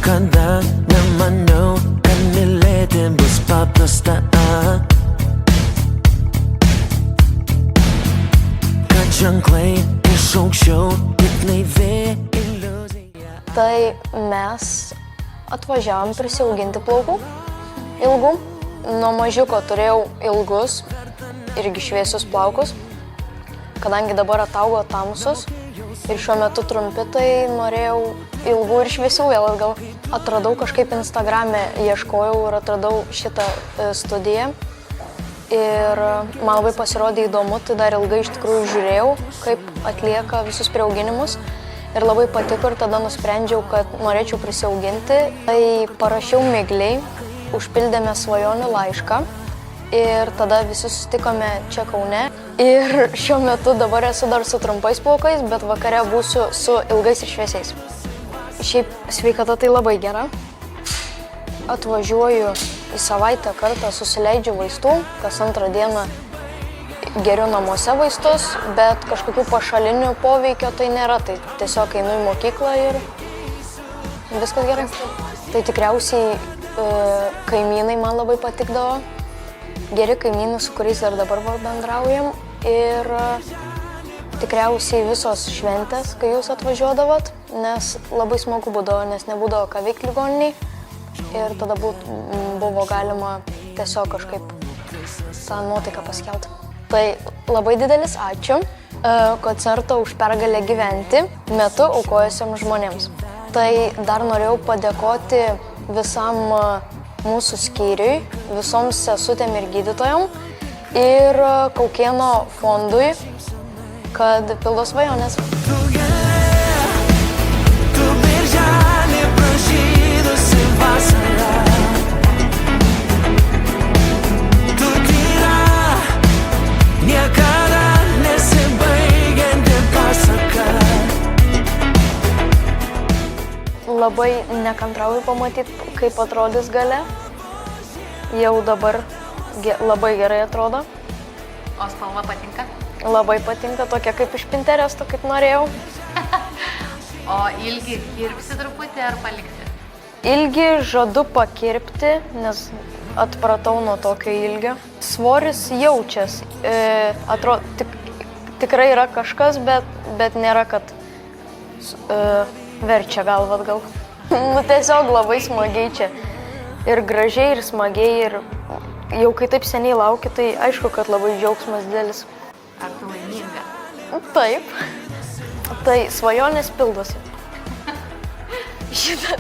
Niekada nemaniau, kad mylėti bus paprasta. Kad ženklai iš aukščiau tik naivi iliuzija. Tai mes atvažiavom prisiauginti plaukų ilgų. Nuo mažiuko turėjau ilgus irgi šviesius plaukus, kadangi dabar ataugo tamsus ir šiuo metu trumpi, tai norėjau ilgų ir šviesių vėl atgal. Atradau kažkaip Instagrame, ieškojau ir atradau šitą studiją ir man labai pasirodė įdomu, tai dar ilgai iš tikrųjų žiūrėjau, kaip atlieka visus priauginimus ir labai patiko ir tada nusprendžiau, kad norėčiau prisiauginti. Tai parašiau Migliai, užpildėme svajonių laišką ir tada visi susitikome čia Kaune. Ir šiuo metu dabar esu dar su trumpais plaukais, bet vakare būsiu su ilgais ir šviesiais. Šiaip sveikata tai labai gera. Atvažiuoju į savaitę kartą, susileidžiu vaistų, kas antrą dieną geriu namuose vaistus, bet kažkokių pašalinių poveikio tai nėra, tai tiesiog einu į mokyklą ir viskas gerai. Tai tikriausiai kaimynai man labai patikdavo, geri kaimynai, su kuriais ir dabar bendraujam ir tikriausiai visos šventės, kai jūs atvažiuodavot, nes labai smagu būdavo, nes nebūdavo ką veikti ligoniniai ir tada buvo galima tiesiog kažkaip tą nuotaiką paskelbti. Tai labai didelis ačiū koncerto Už pergalę gyventi metu aukojusiems žmonėms. Tai dar norėjau padėkoti visam mūsų skyriui, visoms sesutėm ir gydytojom ir Kaukėno fondui, kad pildo svajonės. Tu birželį pražydusi vasara, tu tyra, niekada nesibaigianti pasaka. Labai nekantrauju pamatyti, kaip atrodys gale. Jau dabar labai gerai atrodo. O spalva patinka? Labai patinka, tokia kaip iš Pinteresto, kaip norėjau. O ilgį kirpsi truputį ar palikti? Ilgį žadu pakirpti, nes atpratau nuo tokio ilgio. Svoris jaučias. Atrodo, tikrai yra kažkas, bet nėra, kad verčia galvą atgal. Tiesiog labai smagiai čia. Ir gražiai, ir smagiai, ir jau kai taip seniai laukiu, tai aišku, kad labai džiaugsmas didelis. Ar tu laiminga? Taip. Tai svajonės pildosi. Šitą